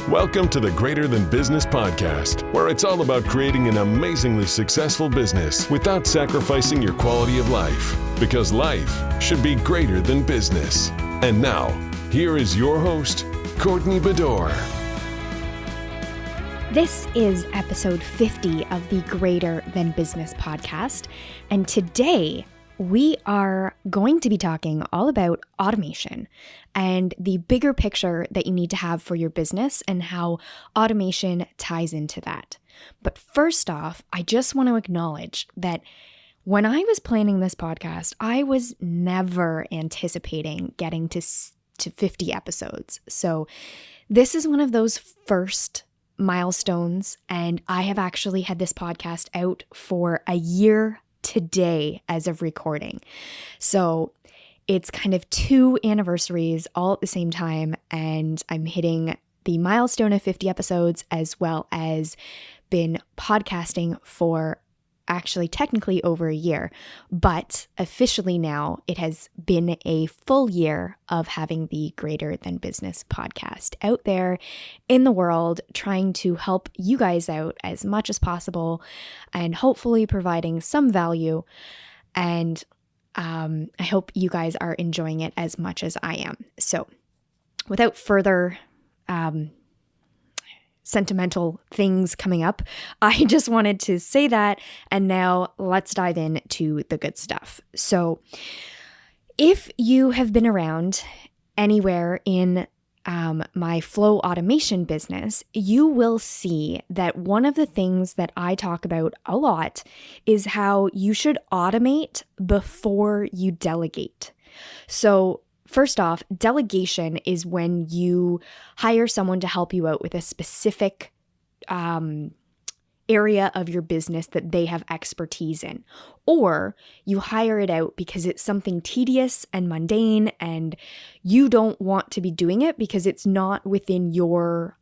Welcome to the Greater Than Business podcast, where it's all about creating an amazingly successful business without sacrificing your quality of life, because life should be greater than business. And now, here is your host, Courtney Bedore. This is episode 50 of the Greater Than Business podcast, and today we are going to be talking all about automation and the bigger picture that you need to have for your business and how automation ties into that. But first off, I just want to acknowledge that when I was planning this podcast, I was never anticipating getting to 50 episodes. So this is one of those first milestones, and I have actually had this podcast out for a year today as of recording. So it's kind of two anniversaries all at the same time, and I'm hitting the milestone of 50 episodes as well as been podcasting for actually technically over a year, but officially now it has been a full year of having the Greater Than Business podcast out there in the world, trying to help you guys out as much as possible and hopefully providing some value. And I hope you guys are enjoying it as much as I am. So without further sentimental things coming up, I just wanted to say that, and now let's dive into the good stuff. So if you have been around anywhere in my flow automation business, you will see that one of the things that I talk about a lot is how you should automate before you delegate. So first off, delegation is when you hire someone to help you out with a specific area of your business that they have expertise in, or you hire it out because it's something tedious and mundane and you don't want to be doing it because it's not within your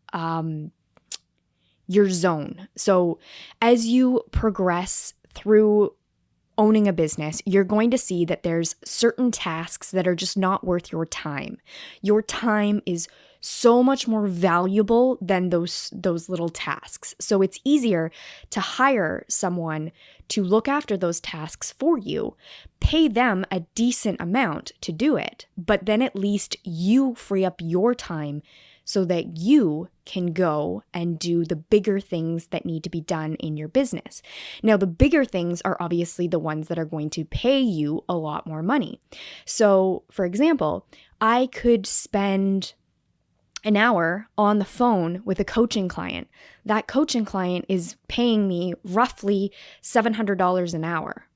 zone. So as you progress through owning a business, you're going to see that there's certain tasks that are just not worth your time. Your time is so much more valuable than those little tasks. So it's easier to hire someone to look after those tasks for you, pay them a decent amount to do it, but then at least you free up your time so that you can go and do the bigger things that need to be done in your business. Now, the bigger things are obviously the ones that are going to pay you a lot more money. So, for example, I could spend an hour on the phone with a coaching client. That coaching client is paying me roughly $700 an hour,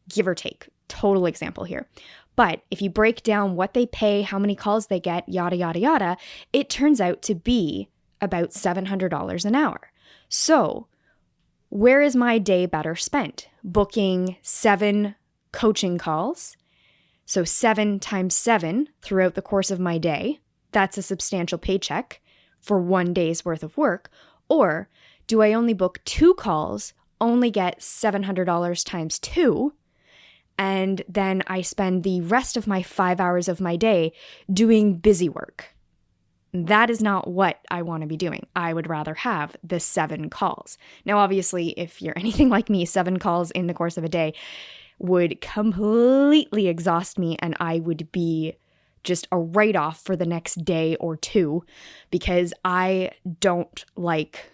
give or take. Total example here. But if you break down what they pay, how many calls they get, yada, yada, yada, it turns out to be about $700 an hour. So where is my day better spent? Booking 7 coaching calls. So 7 times 7 throughout the course of my day. That's a substantial paycheck for one day's worth of work. Or do I only book 2 calls, only get $700 times 2, and then I spend the rest of my 5 hours of my day doing busy work? That is not what I want to be doing. I would rather have the 7 calls. Now, obviously, if you're anything like me, 7 calls in the course of a day would completely exhaust me, and I would be just a write-off for the next day or two because I don't like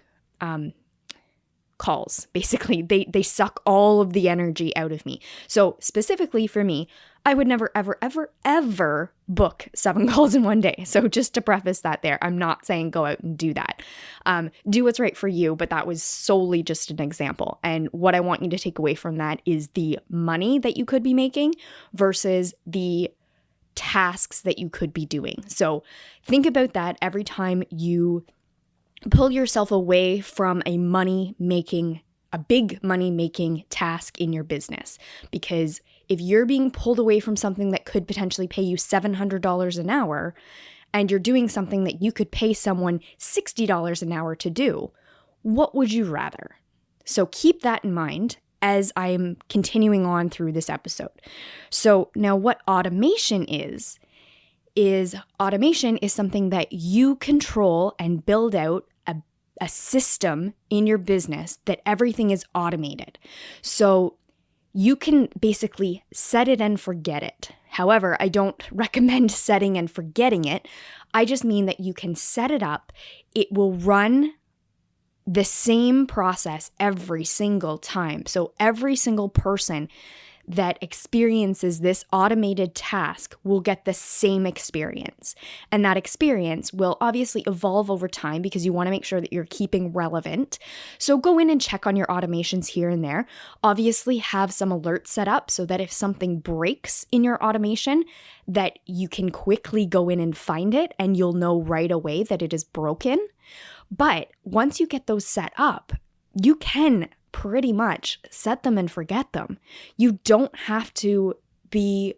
calls. Basically, they suck all of the energy out of me. So specifically for me, I would never, ever, ever, ever book 7 calls in one day. So just to preface that there, I'm not saying go out and do that. Do what's right for you, but that was solely just an example. And what I want you to take away from that is the money that you could be making versus the tasks that you could be doing. So think about that every time you pull yourself away from a big money-making task in your business. Because if you're being pulled away from something that could potentially pay you $700 an hour, and you're doing something that you could pay someone $60 an hour to do, what would you rather? So keep that in mind as I am continuing on through this episode. So now what automation is is automation is something that you control and build out a system in your business that everything is automated. So you can basically set it and forget it. However, I don't recommend setting and forgetting it. I just mean that you can set it up. It will run the same process every single time. So every single person that experiences this automated task will get the same experience. And that experience will obviously evolve over time because you want to make sure that you're keeping relevant. So go in and check on your automations here and there. Obviously have some alerts set up so that if something breaks in your automation, that you can quickly go in and find it and you'll know right away that it is broken. But once you get those set up, you can pretty much set them and forget them. You don't have to be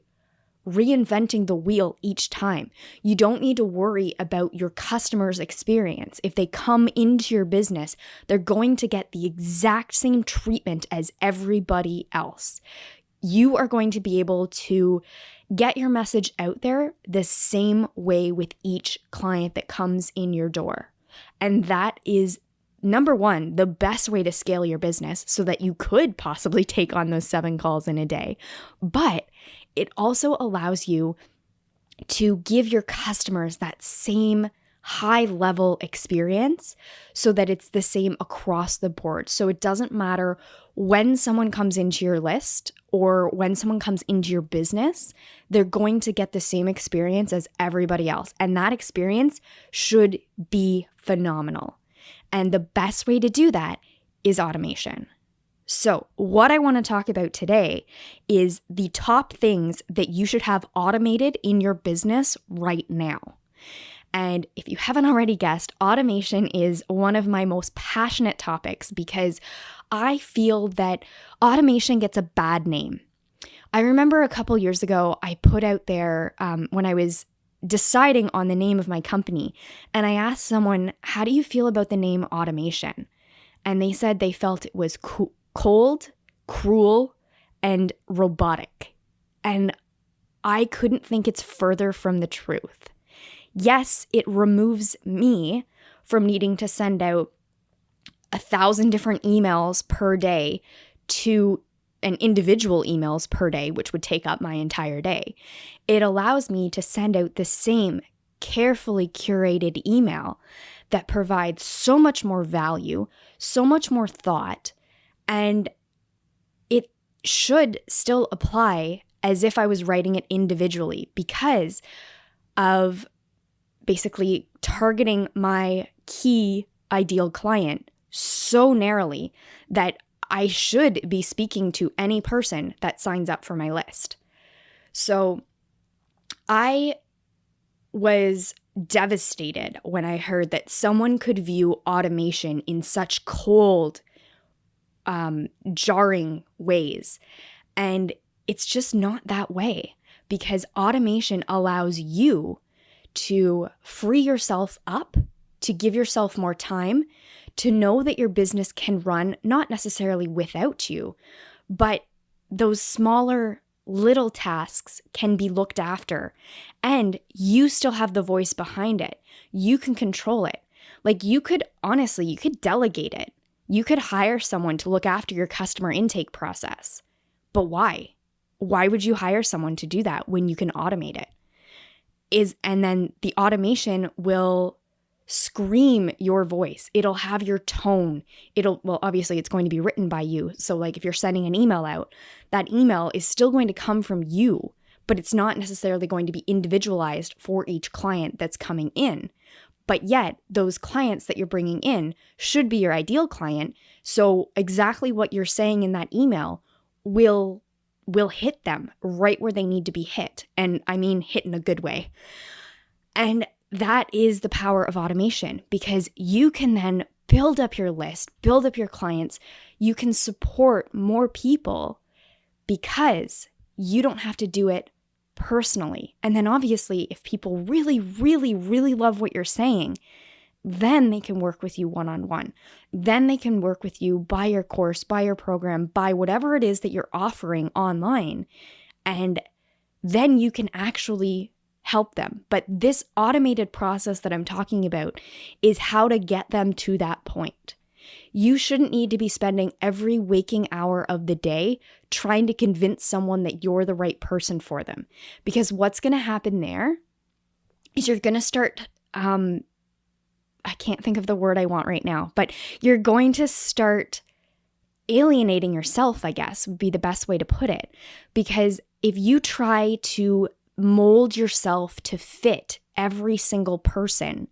reinventing the wheel each time. You don't need to worry about your customer's experience. If they come into your business, they're going to get the exact same treatment as everybody else. You are going to be able to get your message out there the same way with each client that comes in your door. And that is number one, the best way to scale your business so that you could possibly take on those 7 calls in a day. But it also allows you to give your customers that same high level experience so that it's the same across the board. So it doesn't matter when someone comes into your list or when someone comes into your business, they're going to get the same experience as everybody else. And that experience should be phenomenal. And the best way to do that is automation. So what I want to talk about today is the top things that you should have automated in your business right now. And if you haven't already guessed, automation is one of my most passionate topics because I feel that automation gets a bad name. I remember a couple years ago, I put out there when I was deciding on the name of my company. And I asked someone, how do you feel about the name automation? And they said they felt it was cold, cruel, and robotic. And I couldn't think it's further from the truth. Yes, it removes me from needing to send out 1,000 different emails per day to and individual emails per day, which would take up my entire day. It allows me to send out the same carefully curated email that provides so much more value, so much more thought, and it should still apply as if I was writing it individually because of basically targeting my key ideal client so narrowly that I should be speaking to any person that signs up for my list. So I was devastated when I heard that someone could view automation in such cold, jarring ways. And it's just not that way because automation allows you to free yourself up, to give yourself more time, to know that your business can run not necessarily without you, but those smaller little tasks can be looked after and you still have the voice behind it. You can control it. Like you could delegate it. You could hire someone to look after your customer intake process. But why? Why would you hire someone to do that when you can automate it? And then the automation will scream your voice. It'll have your tone. Obviously it's going to be written by you. So like if you're sending an email out, that email is still going to come from you, but it's not necessarily going to be individualized for each client that's coming in. But yet those clients that you're bringing in should be your ideal client. So exactly what you're saying in that email will hit them right where they need to be hit. And I mean hit in a good way. And that is the power of automation because you can then build up your list, build up your clients. You can support more people because you don't have to do it personally. And then obviously, if people really, really, really love what you're saying, then they can work with you one-on-one. Then they can work with you, buy your course, buy your program, buy whatever it is that you're offering online. And then you can actually help them. But this automated process that I'm talking about is how to get them to that point. You shouldn't need to be spending every waking hour of the day trying to convince someone that you're the right person for them. Because what's going to happen there is you're going to start, I can't think of the word I want right now, but you're going to start alienating yourself, I guess, would be the best way to put it. Because if you try to mold yourself to fit every single person,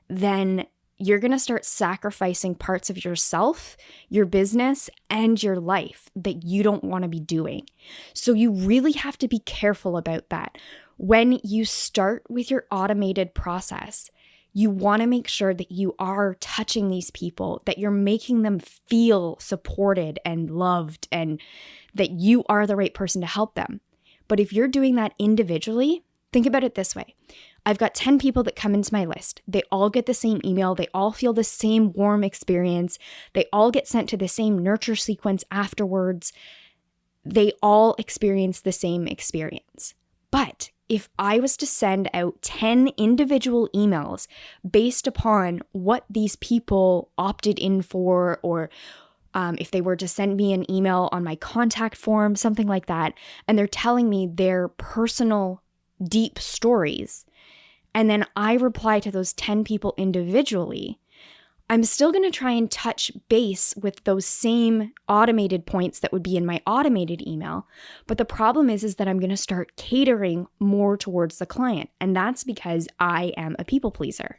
then you're going to start sacrificing parts of yourself, your business, and your life that you don't want to be doing. So you really have to be careful about that. When you start with your automated process, you want to make sure that you are touching these people, that you're making them feel supported and loved, and that you are the right person to help them. But if you're doing that individually, think about it this way. I've got 10 people that come into my list. They all get the same email. They all feel the same warm experience. They all get sent to the same nurture sequence afterwards. They all experience the same experience. But if I was to send out 10 individual emails based upon what these people opted in for, or if they were to send me an email on my contact form, something like that, and they're telling me their personal deep stories, and then I reply to those 10 people individually, I'm still going to try and touch base with those same automated points that would be in my automated email. But the problem is that I'm going to start catering more towards the client. And that's because I am a people pleaser.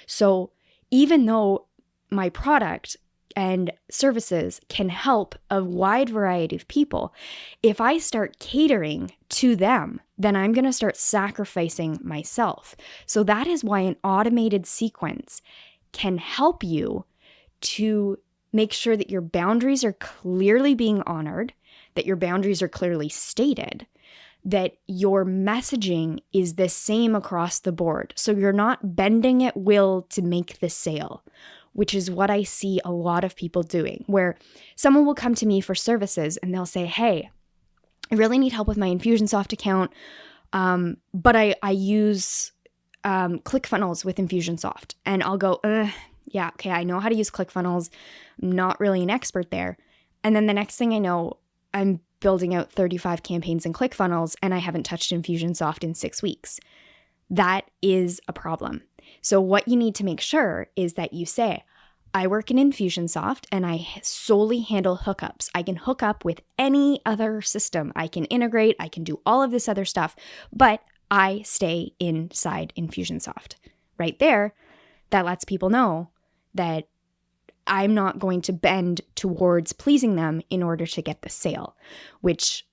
So even though my product and services can help a wide variety of people, if I start catering to them, then I'm going to start sacrificing myself. So that is why an automated sequence can help you to make sure that your boundaries are clearly being honored, that your boundaries are clearly stated, that your messaging is the same across the board. So you're not bending at will to make the sale, which is what I see a lot of people doing, where someone will come to me for services and they'll say, hey, I really need help with my Infusionsoft account, but I use ClickFunnels with Infusionsoft. And I'll go, yeah, okay, I know how to use ClickFunnels. I'm not really an expert there. And then the next thing I know, I'm building out 35 campaigns in ClickFunnels and I haven't touched Infusionsoft in 6 weeks. That is a problem. So what you need to make sure is that you say, I work in Infusionsoft and I solely handle hookups. I can hook up with any other system. I can integrate, I can do all of this other stuff, but I stay inside Infusionsoft. Right there, that lets people know that I'm not going to bend towards pleasing them in order to get the sale, which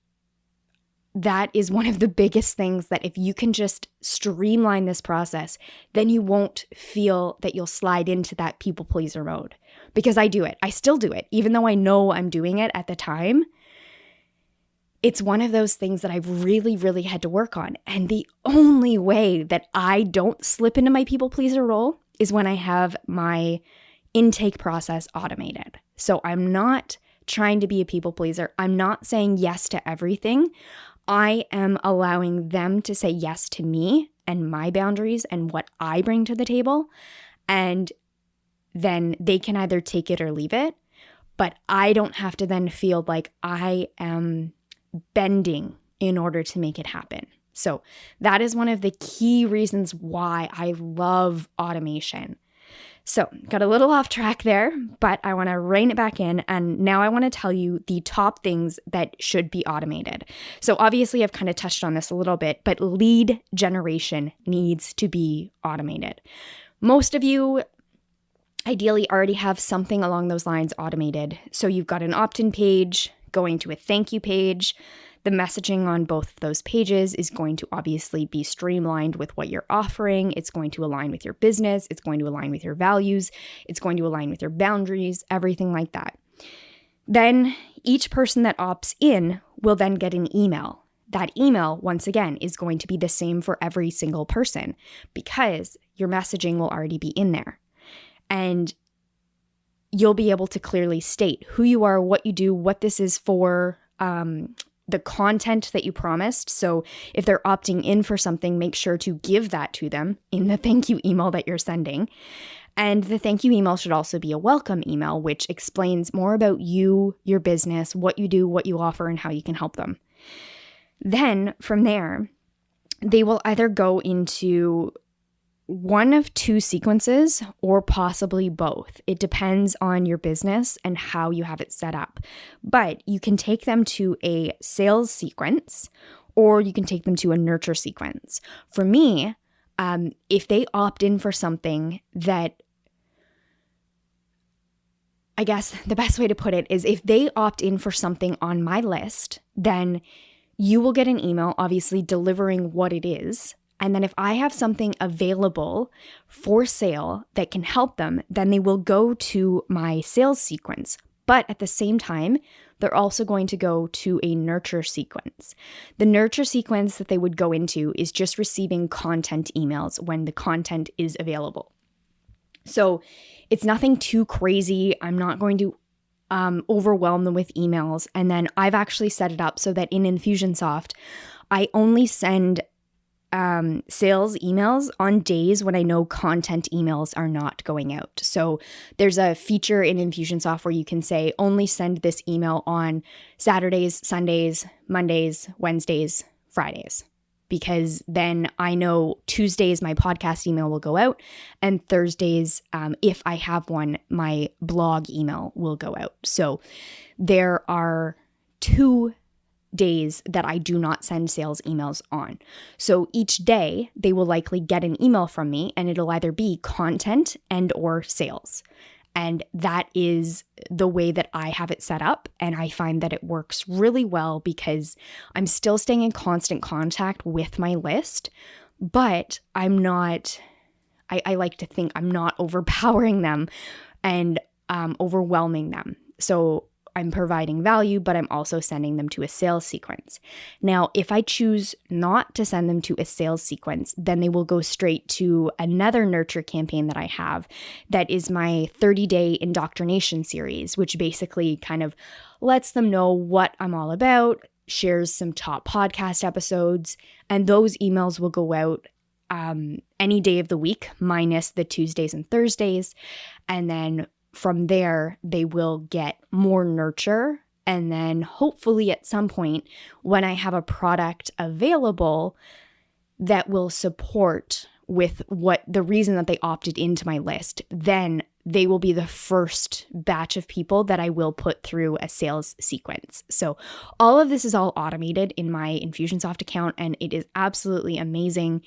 that is one of the biggest things that if you can just streamline this process, then you won't feel that you'll slide into that people pleaser mode. Because I do it. I still do it. Even though I know I'm doing it at the time, it's one of those things that I've really, really had to work on. And the only way that I don't slip into my people pleaser role is when I have my intake process automated. So I'm not trying to be a people pleaser. I'm not saying yes to everything. I am allowing them to say yes to me and my boundaries and what I bring to the table. And then they can either take it or leave it. But I don't have to then feel like I am bending in order to make it happen. So that is one of the key reasons why I love automation. So got a little off track there, but I want to rein it back in. And now I want to tell you the top things that should be automated. So obviously I've kind of touched on this a little bit, but lead generation needs to be automated. Most of you ideally already have something along those lines automated. So you've got an opt-in page going to a thank you page. The messaging on both of those pages is going to obviously be streamlined with what you're offering. It's going to align with your business. It's going to align with your values. It's going to align with your boundaries, everything like that. Then each person that opts in will then get an email. That email, once again, is going to be the same for every single person because your messaging will already be in there. And you'll be able to clearly state who you are, what you do, what this is for, the content that you promised. So if they're opting in for something, make sure to give that to them in the thank you email that you're sending. And the thank you email should also be a welcome email, which explains more about you, your business, what you do, what you offer, and how you can help them. Then from there, they will either go into one of two sequences or possibly both. It depends on your business and how you have it set up. But you can take them to a sales sequence or you can take them to a nurture sequence. For me, if they opt in for something that, I guess the best way to put it is if they opt in for something on my list, then you will get an email obviously delivering what it is. And then if I have something available for sale that can help them, then they will go to my sales sequence. But at the same time, they're also going to go to a nurture sequence. The nurture sequence that they would go into is just receiving content emails when the content is available. So it's nothing too crazy. I'm not going to overwhelm them with emails. And then I've actually set it up so that in Infusionsoft, I only send sales emails on days when I know content emails are not going out. So there's a feature in Infusionsoft where you can say only send this email on Saturdays, Sundays, Mondays, Wednesdays, Fridays, because then I know Tuesdays my podcast email will go out and Thursdays, if I have one, my blog email will go out. So there are 2 days that I do not send sales emails on. So each day they will likely get an email from me and it'll either be content and or sales. And that is the way that I have it set up. And I find that it works really well because I'm still staying in constant contact with my list, but I'm not, I like to think I'm not overpowering them and overwhelming them. So I'm providing value, but I'm also sending them to a sales sequence. Now, if I choose not to send them to a sales sequence, then they will go straight to another nurture campaign that I have that is my 30-day Indoctrination Series, which basically kind of lets them know what I'm all about, shares some top podcast episodes, and those emails will go out any day of the week minus the Tuesdays and Thursdays. And then from there, they will get more nurture. And then hopefully at some point, when I have a product available that will support with what the reason that they opted into my list, then they will be the first batch of people that I will put through a sales sequence. So all of this is all automated in my Infusionsoft account, and it is absolutely amazing.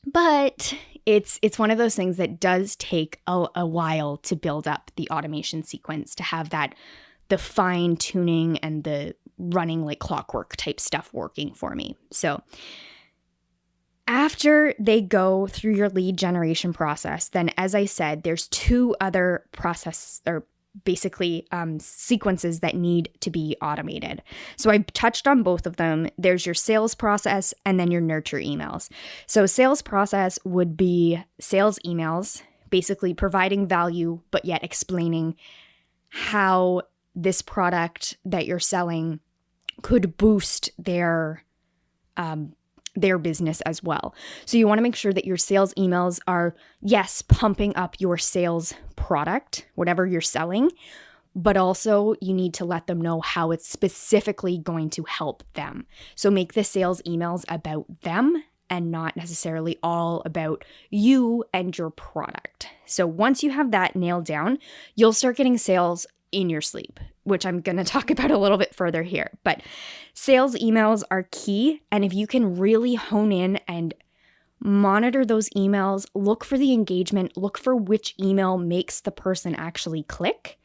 But it's one of those things that does take a while to build up the automation sequence, to have that, the fine tuning and the running like clockwork type stuff working for me. So after they go through your lead generation process, then as I said, there's 2 other sequences that need to be automated. So I touched on both of them. There's your sales process and then your nurture emails. So sales process would be sales emails, basically providing value, but yet explaining how this product that you're selling could boost their business as well. So you want to make sure that your sales emails are, yes, pumping up your sales product, whatever you're selling, but also you need to let them know how it's specifically going to help them. So make the sales emails about them and not necessarily all about you and your product. So once you have that nailed down, you'll start getting sales in your sleep, which I'm going to talk about a little bit further here. But sales emails are key. And if you can really hone in and monitor those emails, look for the engagement, look for which email makes the person actually click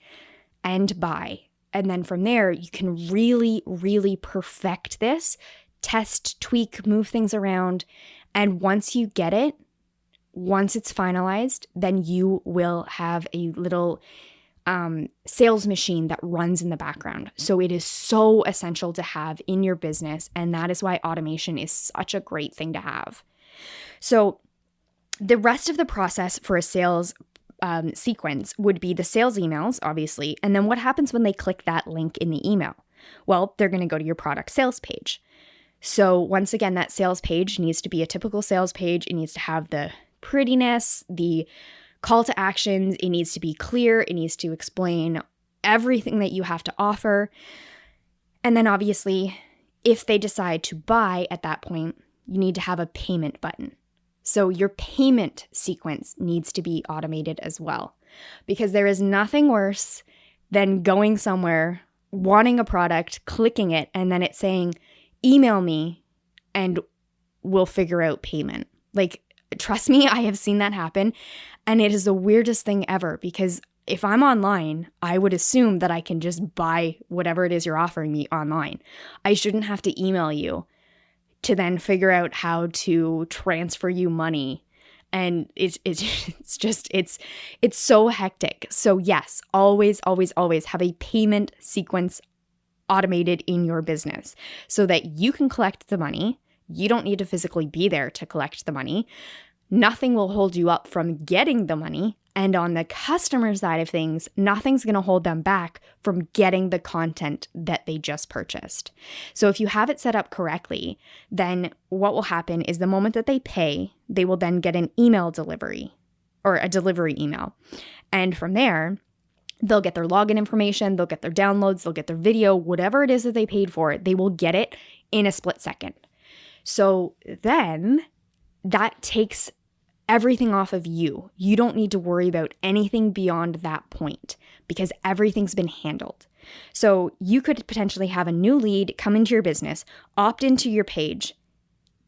and buy. And then from there, you can really, really perfect this, test, tweak, move things around. And once you get it, once it's finalized, then you will have a little sales machine that runs in the background. So it is so essential to have in your business. And that is why automation is such a great thing to have. So the rest of the process for a sales sequence would be the sales emails, obviously. And then what happens when they click that link in the email? Well, they're going to go to your product sales page. So once again, that sales page needs to be a typical sales page. It needs to have the prettiness, the call to actions. It needs to be clear. It needs to explain everything that you have to offer. And then obviously, if they decide to buy at that point, you need to have a payment button. So your payment sequence needs to be automated as well, because there is nothing worse than going somewhere, wanting a product, clicking it, and then it's saying, email me and we'll figure out payment. Like, trust me, I have seen that happen. And it is the weirdest thing ever, because if I'm online, I would assume that I can just buy whatever it is you're offering me online. I shouldn't have to email you to then figure out how to transfer you money. And it's so hectic. So yes, always have a payment sequence automated in your business so that you can collect the money. You don't need to physically be there to collect the money. Nothing will hold you up from getting the money. And on the customer side of things, nothing's going to hold them back from getting the content that they just purchased. So if you have it set up correctly, then what will happen is the moment that they pay, they will then get an email delivery or a delivery email. And from there, they'll get their login information, they'll get their downloads, they'll get their video, whatever it is that they paid for, they will get it in a split second. So then that takes everything off of you. You don't need to worry about anything beyond that point because everything's been handled. So you could potentially have a new lead come into your business, opt into your page,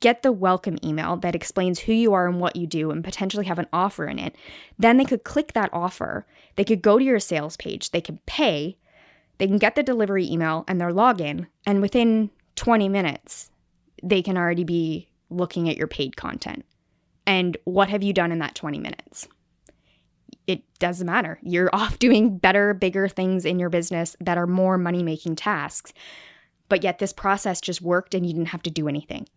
get the welcome email that explains who you are and what you do and potentially have an offer in it. Then they could click that offer. They could go to your sales page. They can pay. They can get the delivery email and their login. And within 20 minutes, they can already be looking at your paid content. And what have you done in that 20 minutes? It doesn't matter. You're off doing better, bigger things in your business that are more money-making tasks. But yet this process just worked and you didn't have to do anything.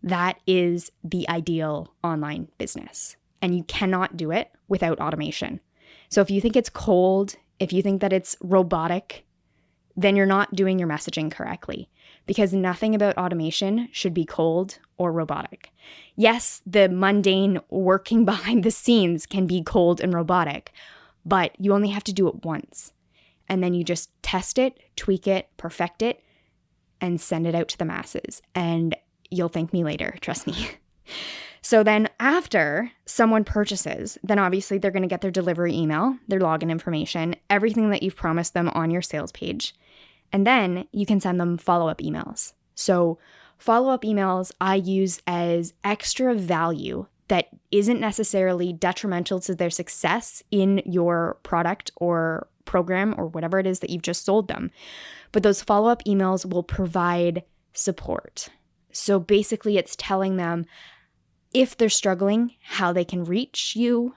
That is the ideal online business. And you cannot do it without automation. So if you think it's cold, if you think that it's robotic, then you're not doing your messaging correctly, because nothing about automation should be cold or robotic. Yes, the mundane working behind the scenes can be cold and robotic, but you only have to do it once. And then you just test it, tweak it, perfect it, and send it out to the masses. And you'll thank me later, trust me. So then after someone purchases, then obviously they're going to get their delivery email, their login information, everything that you've promised them on your sales page. And then you can send them follow-up emails. So follow-up emails I use as extra value that isn't necessarily detrimental to their success in your product or program or whatever it is that you've just sold them. But those follow-up emails will provide support. So basically it's telling them if they're struggling, how they can reach you,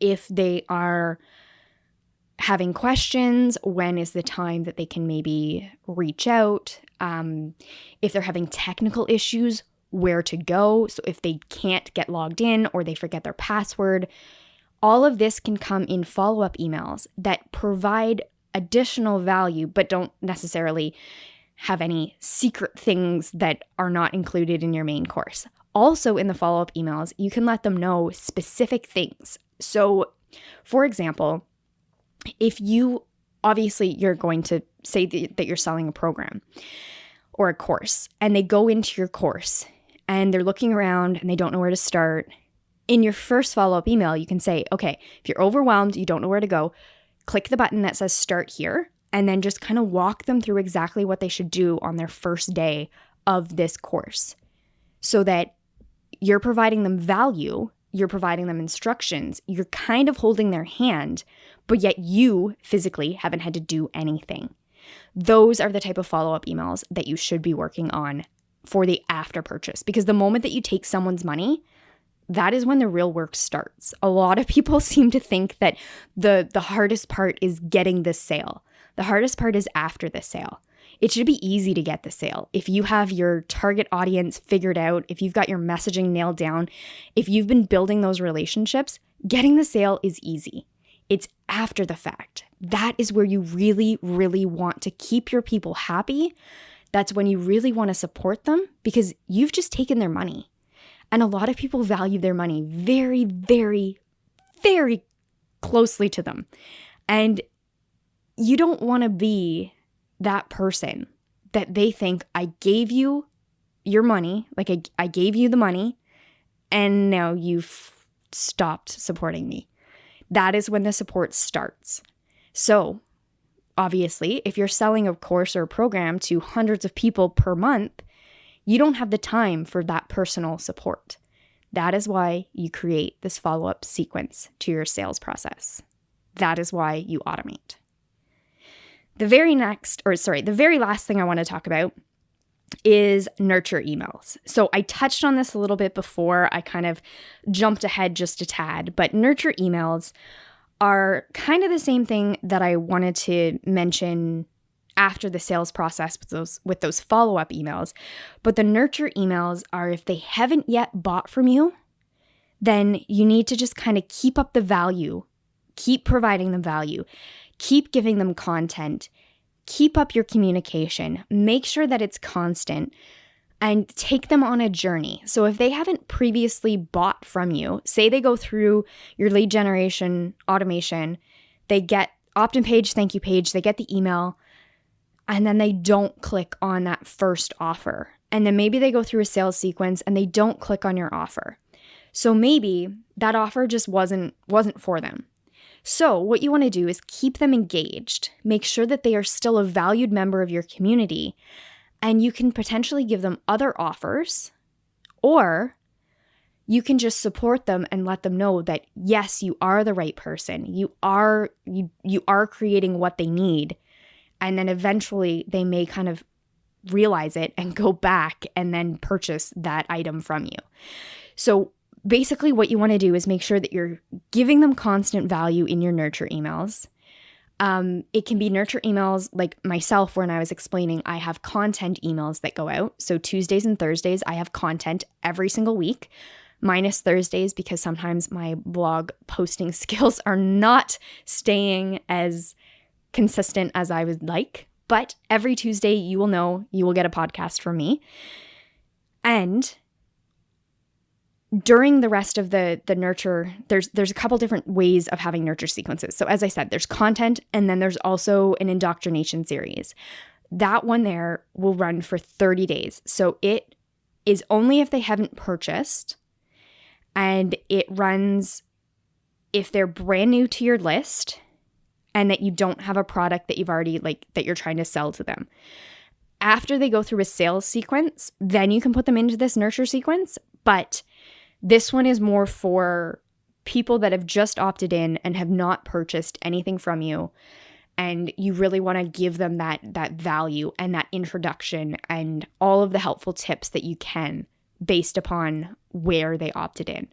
if they are having questions, when is the time that they can maybe reach out, if they're having technical issues, where to go. So if they can't get logged in or they forget their password, all of this can come in follow-up emails that provide additional value, but don't necessarily have any secret things that are not included in your main course. Also in the follow-up emails, you can let them know specific things. So for example, if you, obviously you're going to say that you're selling a program or a course, and they go into your course and they're looking around and they don't know where to start. In your first follow-up email, you can say, okay, if you're overwhelmed, you don't know where to go, click the button that says start here, and then just kind of walk them through exactly what they should do on their first day of this course, so that you're providing them value, you're providing them instructions, you're kind of holding their hand, but yet you physically haven't had to do anything. Those are the type of follow-up emails that you should be working on for the after purchase, because the moment that you take someone's money, that is when the real work starts. A lot of people seem to think that the hardest part is getting the sale. The hardest part is after the sale. It should be easy to get the sale. If you have your target audience figured out, if you've got your messaging nailed down, if you've been building those relationships, getting the sale is easy. It's after the fact. That is where you really, really want to keep your people happy. That's when you really want to support them because you've just taken their money. And a lot of people value their money very, very, very closely to them. And you don't want to be that person that they think, I gave you your money, like I gave you the money, and now you've stopped supporting me. That is when the support starts. So, obviously, if you're selling a course or a program to hundreds of people per month, you don't have the time for that personal support. That is why you create this follow-up sequence to your sales process. That is why you automate. The very last thing I want to talk about is nurture emails. So I touched on this a little bit before. I kind of jumped ahead just a tad, but nurture emails are kind of the same thing that I wanted to mention after the sales process with those follow-up emails. But the nurture emails are if they haven't yet bought from you, then you need to just kind of keep up the value, keep providing them value, keep giving them content, keep up your communication, make sure that it's constant, and take them on a journey. So if they haven't previously bought from you, say they go through your lead generation automation, they get opt-in page, thank you page, they get the email, and then they don't click on that first offer. And then maybe they go through a sales sequence and they don't click on your offer. So maybe that offer just wasn't for them. So what you want to do is keep them engaged, make sure that they are still a valued member of your community, and you can potentially give them other offers, or you can just support them and let them know that yes, you are the right person. You are creating what they need. And then eventually they may kind of realize it and go back and then purchase that item from you. So basically what you want to do is make sure that you're giving them constant value in your nurture emails. It can be nurture emails like myself, when I was explaining, I have content emails that go out. So Tuesdays and Thursdays, I have content every single week, minus Thursdays, because sometimes my blog posting skills are not staying as consistent as I would like. But every Tuesday, you will know you will get a podcast from me. And during the rest of the nurture, there's a couple different ways of having nurture sequences. So as I said, there's content, and then there's also an Indoctrination Series. That one there will run for 30 days. So it is only if they haven't purchased, and it runs if they're brand new to your list and that you don't have a product that you've already that you're trying to sell to them. After they go through a sales sequence, then you can put them into this nurture sequence, but this one is more for people that have just opted in and have not purchased anything from you, and you really want to give them that value and that introduction and all of the helpful tips that you can based upon where they opted in.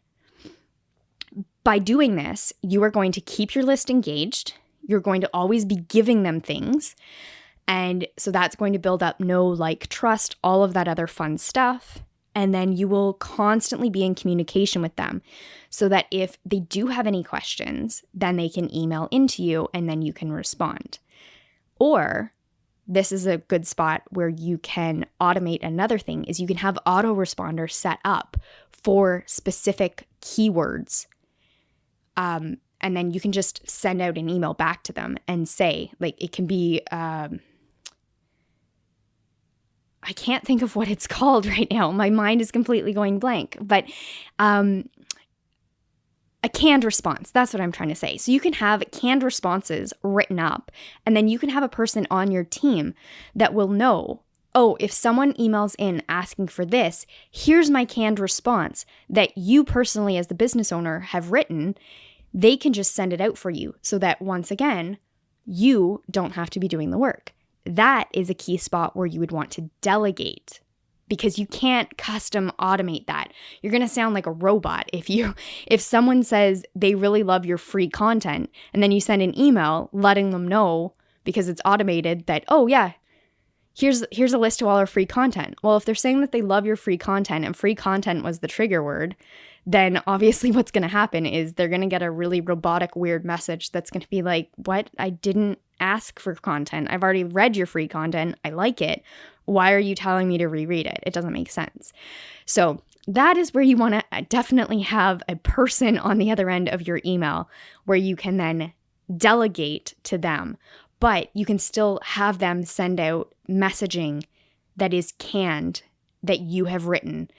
By doing this, you are going to keep your list engaged. You're going to always be giving them things. And so that's going to build up know, like, trust, all of that other fun stuff. And then you will constantly be in communication with them so that if they do have any questions, then they can email into you and then you can respond. Or this is a good spot where you can automate another thing, is you can have autoresponders set up for specific keywords. And then you can just send out an email back to them and say, it can be... I can't think of what it's called right now. My mind is completely going blank. But a canned response, that's what I'm trying to say. So you can have canned responses written up, and then you can have a person on your team that will know, oh, if someone emails in asking for this, here's my canned response that you personally as the business owner have written. They can just send it out for you so that, once again, you don't have to be doing the work. That is a key spot where you would want to delegate, because you can't custom automate that. You're going to sound like a robot if someone says they really love your free content and then you send an email letting them know, because it's automated, that, oh yeah, here's a list of all our free content. Well, if they're saying that they love your free content and free content was the trigger word, then obviously what's going to happen is they're going to get a really robotic, weird message that's going to be like, what? I didn't ask for content. I've already read your free content. I like it. Why are you telling me to reread it? It doesn't make sense. So that is where you want to definitely have a person on the other end of your email where you can then delegate to them, but you can still have them send out messaging that is canned, that you have written,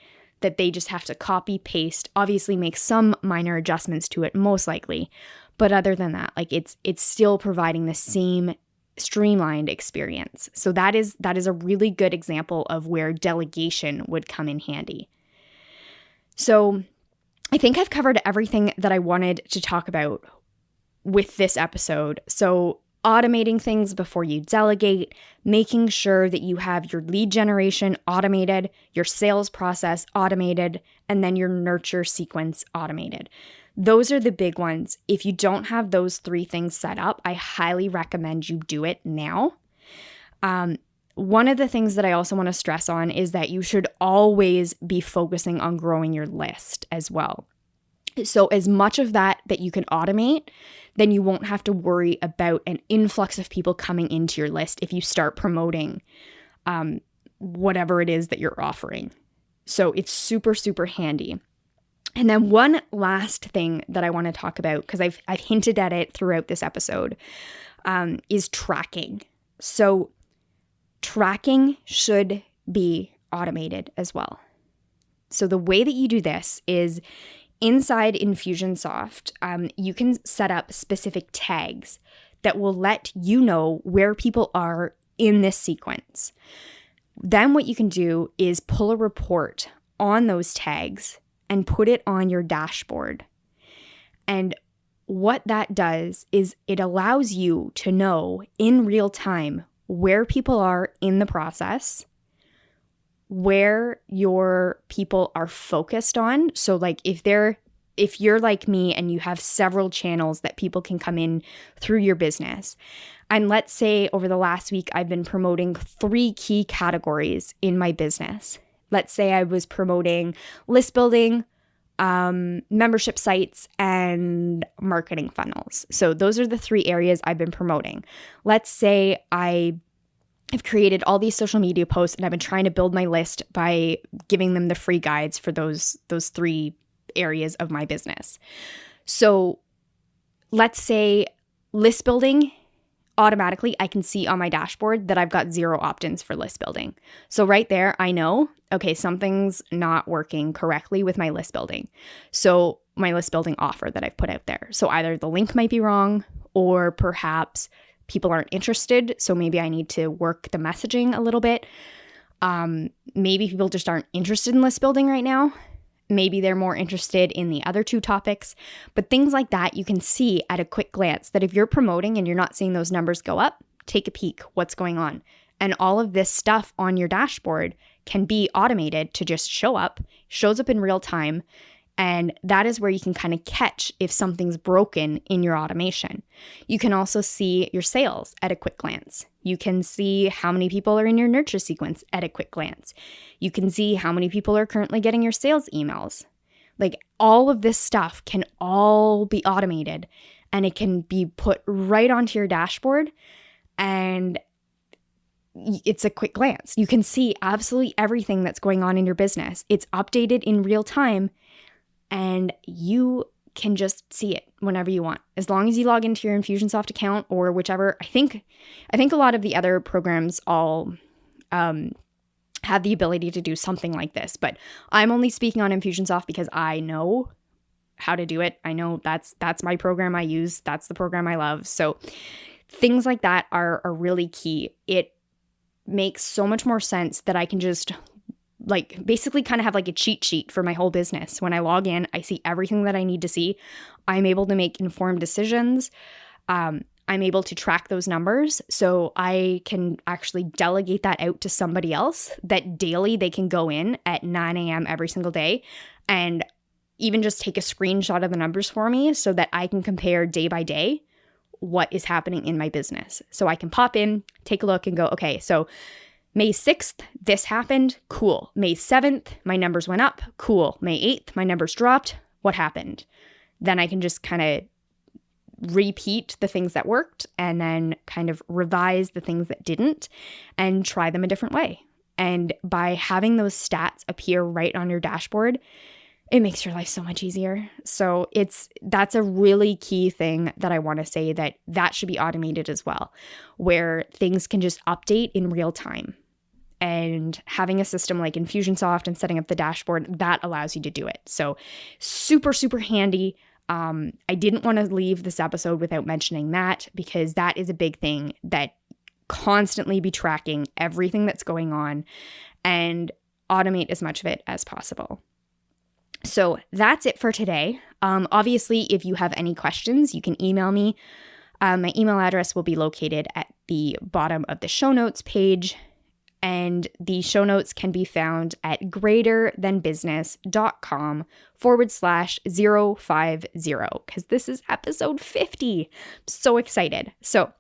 that they just have to copy, paste, obviously make some minor adjustments to it, most likely. But other than that, like it's still providing the same streamlined experience. So that is a really good example of where delegation would come in handy. So I think I've covered everything that I wanted to talk about with this episode. So automating things before you delegate, making sure that you have your lead generation automated, your sales process automated, and then your nurture sequence automated. Those are the big ones. If you don't have those 3 things set up, I highly recommend you do it now. One of the things that I also want to stress on is that you should always be focusing on growing your list as well. So as much of that you can automate, then you won't have to worry about an influx of people coming into your list if you start promoting whatever it is that you're offering. So it's super, super handy. And then one last thing that I want to talk about, because I've hinted at it throughout this episode, is tracking. So tracking should be automated as well. So the way that you do this is inside Infusionsoft, you can set up specific tags that will let you know where people are in this sequence. Then what you can do is pull a report on those tags and put it on your dashboard. And what that does is it allows you to know in real time where people are in the process, where your people are focused on. So like if you're like me and you have several channels that people can come in through your business, and let's say over the last week I've been promoting 3 key categories in my business. Let's say I was promoting list building, membership sites, and marketing funnels. So those are the 3 areas I've been promoting. Let's say I have created all these social media posts and I've been trying to build my list by giving them the free guides for those 3 areas of my business. So let's say list building, automatically I can see on my dashboard that I've got 0 opt-ins for list building. So right there, I know, okay, something's not working correctly with my list building. So my list building offer that I've put out there. So either the link might be wrong, or perhaps people aren't interested. So maybe I need to work the messaging a little bit. Maybe people just aren't interested in list building right now. Maybe they're more interested in the other 2 topics, but things like that, you can see at a quick glance that if you're promoting and you're not seeing those numbers go up, take a peek, what's going on? And all of this stuff on your dashboard can be automated to just shows up in real time. And that is where you can kind of catch if something's broken in your automation. You can also see your sales at a quick glance. You can see how many people are in your nurture sequence at a quick glance. You can see how many people are currently getting your sales emails. Like all of this stuff can all be automated and it can be put right onto your dashboard, and it's a quick glance. You can see absolutely everything that's going on in your business. It's updated in real time and you can just see it whenever you want. As long as you log into your Infusionsoft account or whichever. I think a lot of the other programs all have the ability to do something like this, but I'm only speaking on Infusionsoft because I know how to do it. I know that's my program I use. That's the program I love. So things like that are really key. It makes so much more sense that I can just like basically kind of have like a cheat sheet for my whole business. When I log in, I see everything that I need to see. I'm able to make informed decisions. I'm able to track those numbers, so I can actually delegate that out to somebody else that daily they can go in at 9 a.m. every single day and even just take a screenshot of the numbers for me so that I can compare day by day what is happening in my business. So I can pop in, take a look and go, okay, so May 6th, this happened. Cool. May 7th, my numbers went up. Cool. May 8th, my numbers dropped. What happened? Then I can just kind of repeat the things that worked and then kind of revise the things that didn't and try them a different way. And by having those stats appear right on your dashboard, it makes your life so much easier. So that's a really key thing that I want to say, that should be automated as well, where things can just update in real time. And having a system like Infusionsoft and setting up the dashboard, that allows you to do it. So super, super handy. I didn't want to leave this episode without mentioning that, because that is a big thing, that constantly be tracking everything that's going on and automate as much of it as possible. So that's it for today. Obviously, if you have any questions, you can email me. My email address will be located at the bottom of the show notes page. And the show notes can be found at greaterthanbusiness.com/050, because this is episode 50. I'm so excited. So,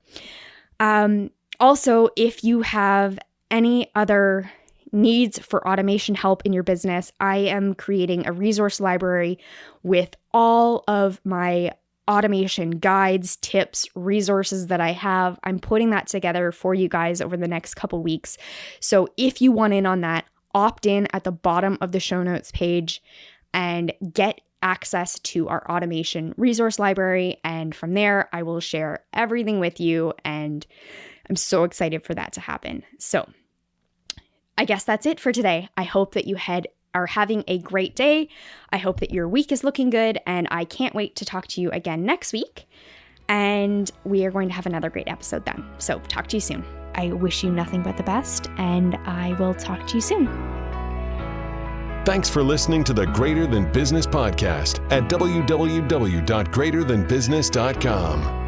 also, if you have any other needs for automation help in your business, I am creating a resource library with all of my automation guides, tips, resources that I have. I'm putting that together for you guys over the next couple weeks. So if you want in on that, opt in at the bottom of the show notes page and get access to our automation resource library. And from there, I will share everything with you. And I'm so excited for that to happen. So I guess that's it for today. I hope that you are having a great day. I hope that your week is looking good, and I can't wait to talk to you again next week. And we are going to have another great episode then. So talk to you soon. I wish you nothing but the best, and I will talk to you soon. Thanks for listening to the Greater Than Business podcast at www.greaterthanbusiness.com.